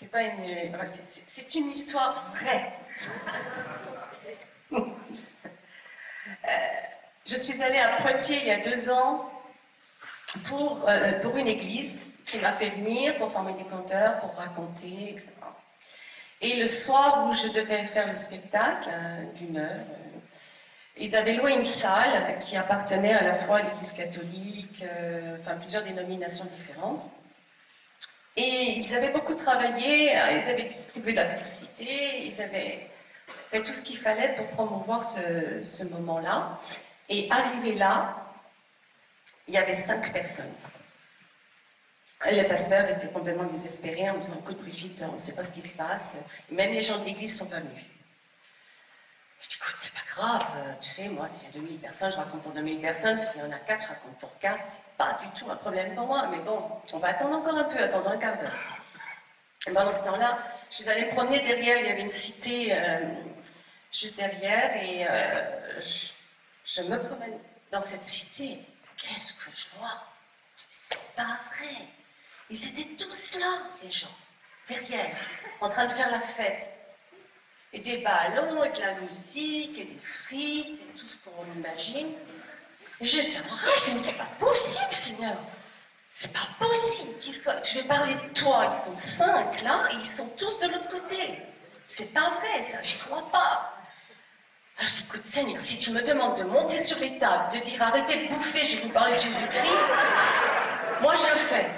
C'est pas une... C'est une histoire vraie. Je suis allée à Poitiers il y a 2 ans pour une église qui m'a fait venir pour former des conteurs, pour raconter, etc. Et le soir où je devais faire le spectacle, d'1 heure, ils avaient loué une salle qui appartenait à la fois à l'église catholique, enfin plusieurs dénominations différentes. Et ils avaient beaucoup travaillé, ils avaient distribué de la publicité, ils avaient fait tout ce qu'il fallait pour promouvoir ce moment-là. Et arrivé là, il y avait 5 personnes. Le pasteur était complètement désespéré en me disant: écoute Brigitte, on ne sait pas ce qui se passe. Et même les gens de l'église ne sont pas venus. Je dis: écoute, c'est pas grave, tu sais, moi, s'il y a 2000 personnes, je raconte pour 2000 personnes. S'il y en a 4, je raconte pour 4. C'est pas du tout un problème pour moi. Mais bon, on va attendre encore un peu, attendre un quart d'heure. Et pendant ce temps-là, je suis allée me promener derrière. Il y avait une cité juste derrière. Et je me promène dans cette cité. Qu'est-ce que je vois? C'est pas vrai. Ils étaient tous là, les gens, derrière, en train de faire la fête. Et des ballons, et de la musique, et des frites, et tout ce qu'on imagine. Et j'étais en rage, je dis: mais c'est pas possible, Seigneur. C'est pas possible qu'ils soient... Je vais parler de toi, ils sont 5 là, et ils sont tous de l'autre côté. C'est pas vrai, ça, j'y crois pas. Alors je dis: écoute, Seigneur, si tu me demandes de monter sur les tables, de dire arrêtez de bouffer, je vais vous parler de Jésus-Christ, moi je le fais.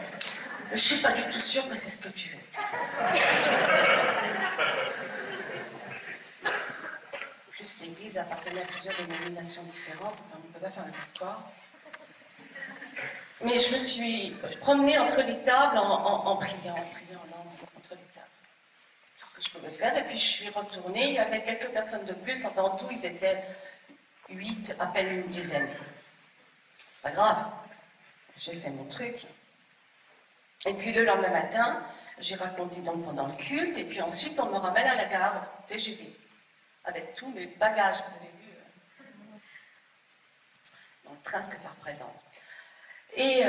Mais je suis pas du tout sûre que c'est ce que tu veux. En plus, l'église appartenait à plusieurs dénominations différentes, enfin, on ne peut pas faire n'importe quoi. Mais je me suis promenée entre les tables en priant entre les tables. Tout ce que je pouvais faire, et puis je suis retournée, il y avait quelques personnes de plus, enfin en tout ils étaient 8, à peine une dizaine. C'est pas grave, j'ai fait mon truc. Et puis le lendemain matin, j'ai raconté donc pendant le culte, et puis ensuite on me ramène à la gare TGV, avec tous mes bagages, vous avez vu, dans le train, ce que ça représente. Et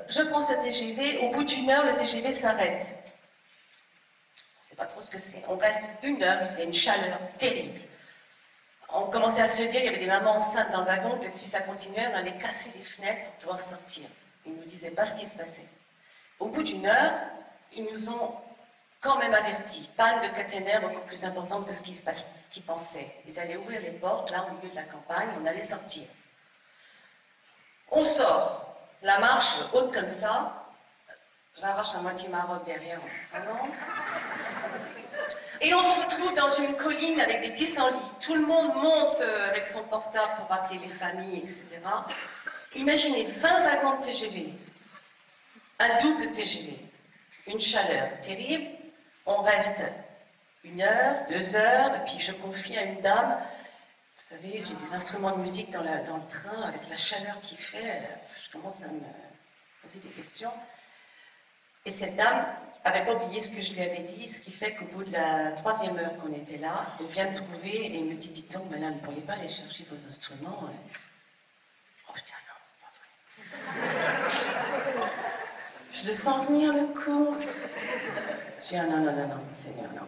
je prends ce TGV, au bout d'1 heure, le TGV s'arrête. On ne sait pas trop ce que c'est. On reste 1 heure, il faisait une chaleur terrible. On commençait à se dire, il y avait des mamans enceintes dans le wagon, que si ça continuait, on allait casser les fenêtres pour pouvoir sortir. Ils ne nous disaient pas ce qui se passait. Au bout d'1 heure, ils nous ont quand même avertis. Panne de caténaire beaucoup plus importante que ce qu'ils pensaient. Ils allaient ouvrir les portes, là, au milieu de la campagne, on allait sortir. On sort. La marche haute comme ça, j'arrache à moitié ma robe derrière en descendant. Et on se retrouve dans une colline avec des pissenlits. Tout le monde monte avec son portable pour appeler les familles, etc. Imaginez 20 wagons de TGV, un double TGV, une chaleur terrible. On reste 1 heure, 2 heures, et puis je confie à une dame. Vous savez, j'ai des instruments de musique dans le train, avec la chaleur qu'il fait, je commence à me poser des questions. Et cette dame n'avait pas oublié ce que je lui avais dit, ce qui fait qu'au bout de la 3e heure qu'on était là, elle vient me trouver et me dit: dites donc, madame, vous ne pourriez pas aller chercher vos instruments? Oh putain, non, c'est pas vrai. Je le sens venir le coup. Je dis: ah, non, non, non, non, Seigneur, non.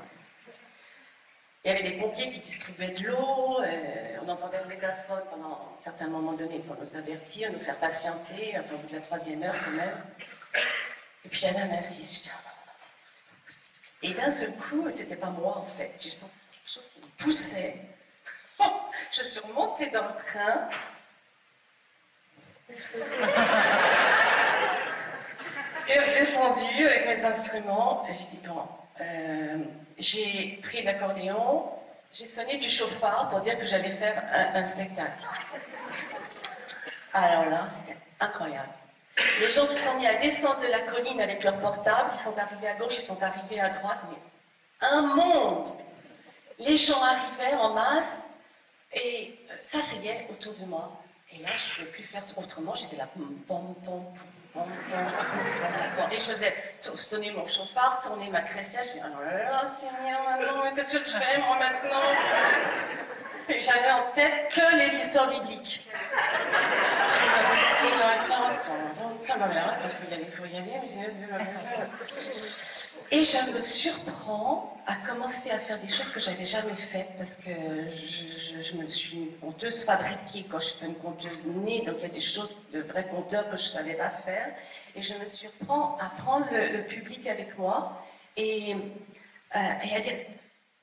Il y avait des pompiers qui distribuaient de l'eau, on entendait le mégaphone pendant un certain moment donné pour nous avertir, nous faire patienter, enfin au bout de la 3e heure quand même. Et puis la dame insiste, je dis: oh, non, c'est pas possible. Et d'un seul coup, c'était pas moi en fait, j'ai senti quelque chose qui me poussait. Je suis remontée dans le train. Et redescendue avec mes instruments, et j'ai dit: bon, j'ai pris l'accordéon, j'ai sonné du chauffard pour dire que j'allais faire un spectacle. Alors là, c'était incroyable. Les gens se sont mis à descendre de la colline avec leur portable, ils sont arrivés à gauche, ils sont arrivés à droite, mais un monde! Les gens arrivaient en masse, et s'asseyaient autour de moi. Et là, je ne pouvais plus faire autrement, j'étais là, pom, pom, pom, pom, pom, pom. Et je faisais sonner mon chauffard, tourner ma crécière. Je disais: oh là là, Seigneur, maintenant, mais qu'est-ce que je fais, moi, maintenant? Et j'avais en tête que les histoires bibliques. Je disais: c'est pas possible, attends, il faut y aller, mais je disais: c'est pas possible. Et je me surprends à commencer à faire des choses que j'avais jamais faites parce que je me suis une conteuse fabriquée quand je suis une conteuse née, donc il y a des choses de vrais conteurs que je ne savais pas faire. Et je me surprends à prendre le public avec moi et à dire.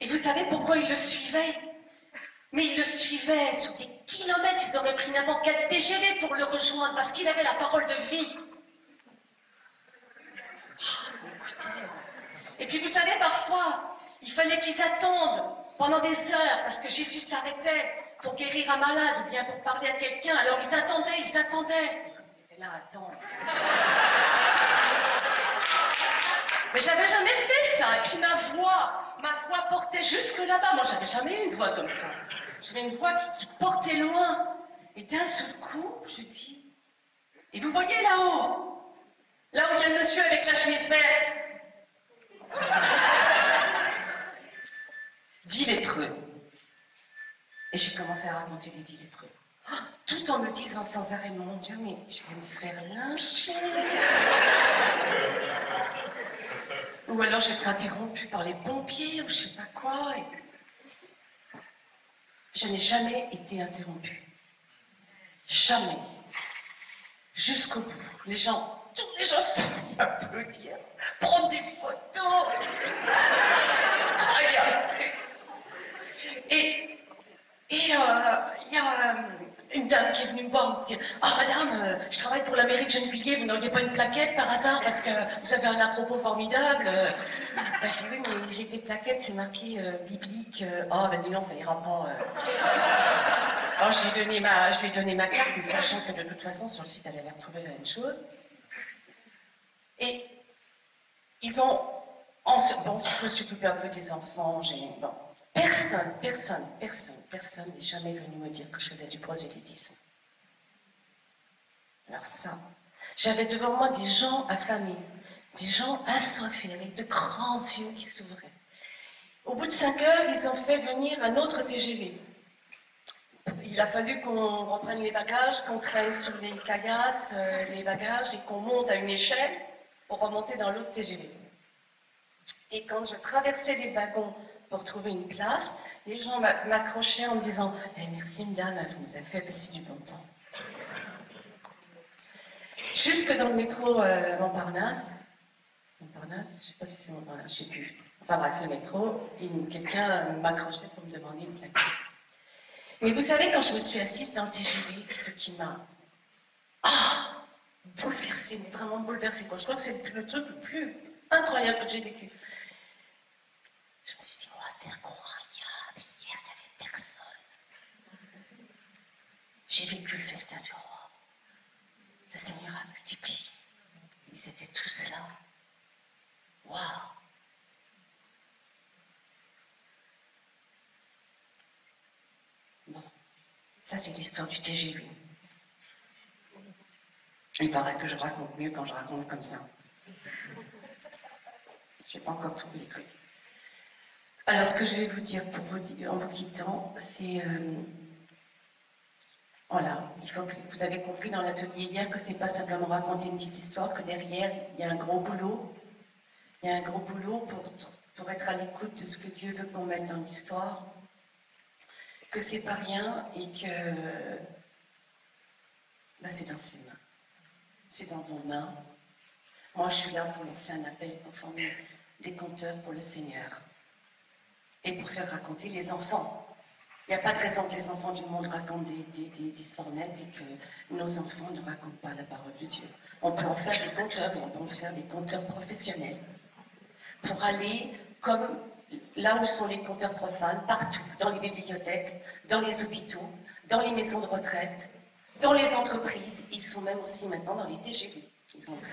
Et vous savez pourquoi ils le suivaient? Mais ils le suivaient sur des kilomètres, ils auraient pris n'importe quel TGV pour le rejoindre parce qu'il avait la parole de vie. Oh, écoutez. Et puis vous savez, parfois, il fallait qu'ils attendent pendant des heures parce que Jésus s'arrêtait pour guérir un malade ou bien pour parler à quelqu'un. Alors ils attendaient. Et comme ils étaient là à attendre. Mais j'avais jamais fait ça. Et puis ma voix portait jusque là-bas. Moi, j'avais jamais eu une voix comme ça. J'avais une voix qui portait loin. Et d'un seul coup, je dis, et vous voyez là-haut, là où il y a le monsieur avec la chemise verte, 10 lépreux. Et j'ai commencé à raconter les 10 lépreux. Tout en me disant sans arrêt, mon Dieu, mais je vais me faire lyncher. Ou alors je vais être interrompue par les pompiers ou je sais pas quoi. Et... je n'ai jamais été interrompue. Jamais. Jusqu'au bout. Tous les gens sont venus applaudir, prendre des photos. Regardez. Et il y a une dame qui est venue me voir me dire « Ah, madame, je travaille pour la mairie de Gennevilliers, vous n'auriez pas une plaquette par hasard parce que vous avez un à-propos formidable ?» Ben, j'ai dit « Oui, mais j'ai des plaquettes, c'est marqué biblique. » Ah, ben dis non, ça ira pas. Alors, je lui ai donné ma carte, mais sachant que de toute façon, sur le site, elle allait retrouver la même chose. Et ils ont... Bon, je peux s'occuper un peu des enfants, bon. Personne n'est jamais venu me dire que je faisais du prosélytisme. Alors ça, j'avais devant moi des gens affamés, des gens assoiffés, avec de grands yeux qui s'ouvraient. Au bout de 5 heures, ils ont fait venir un autre TGV. Il a fallu qu'on reprenne les bagages, qu'on traîne sur les caillasses, les bagages, et qu'on monte à une échelle pour remonter dans l'autre TGV. Et quand je traversais les wagons pour trouver une place, les gens m'accrochaient en me disant « Merci madame, vous nous avez fait passer du bon temps. » Jusque dans le métro Montparnasse, je ne sais pas si c'est Montparnasse, je ne sais plus. Enfin bref, le métro, quelqu'un m'accrochait pour me demander une plaquette. Mais vous savez, quand je me suis assise dans le TGV, ce qui m'a bouleversée, mais vraiment bouleversée, je crois que c'est le truc le plus incroyable que j'ai vécu. Je me suis dit, oh, c'est incroyable, hier, il n'y avait personne. J'ai vécu le festin du roi. Le Seigneur a multiplié. Ils étaient tous là. Waouh! Bon, ça c'est l'histoire du TGV. Il paraît que je raconte mieux quand je raconte comme ça. Je n'ai pas encore trouvé les trucs. Alors, ce que je vais vous dire en vous quittant, c'est... voilà, il faut que vous avez compris dans l'atelier hier que c'est pas simplement raconter une petite histoire, que derrière, il y a un gros boulot. Il y a un gros boulot pour être à l'écoute de ce que Dieu veut qu'on mette dans l'histoire. Que c'est pas rien et que... là, c'est dans ses mains. C'est dans vos mains. Moi, je suis là pour lancer un appel pour former des conteurs pour le Seigneur. Et pour faire raconter les enfants. Il n'y a pas de raison que les enfants du monde racontent des sornettes et que nos enfants ne racontent pas la parole de Dieu. On peut en faire des conteurs, on peut en faire des conteurs professionnels. Pour aller, comme là où sont les conteurs profanes, partout, dans les bibliothèques, dans les hôpitaux, dans les maisons de retraite, dans les entreprises. Ils sont même aussi maintenant dans les TGV. Ils ont pris.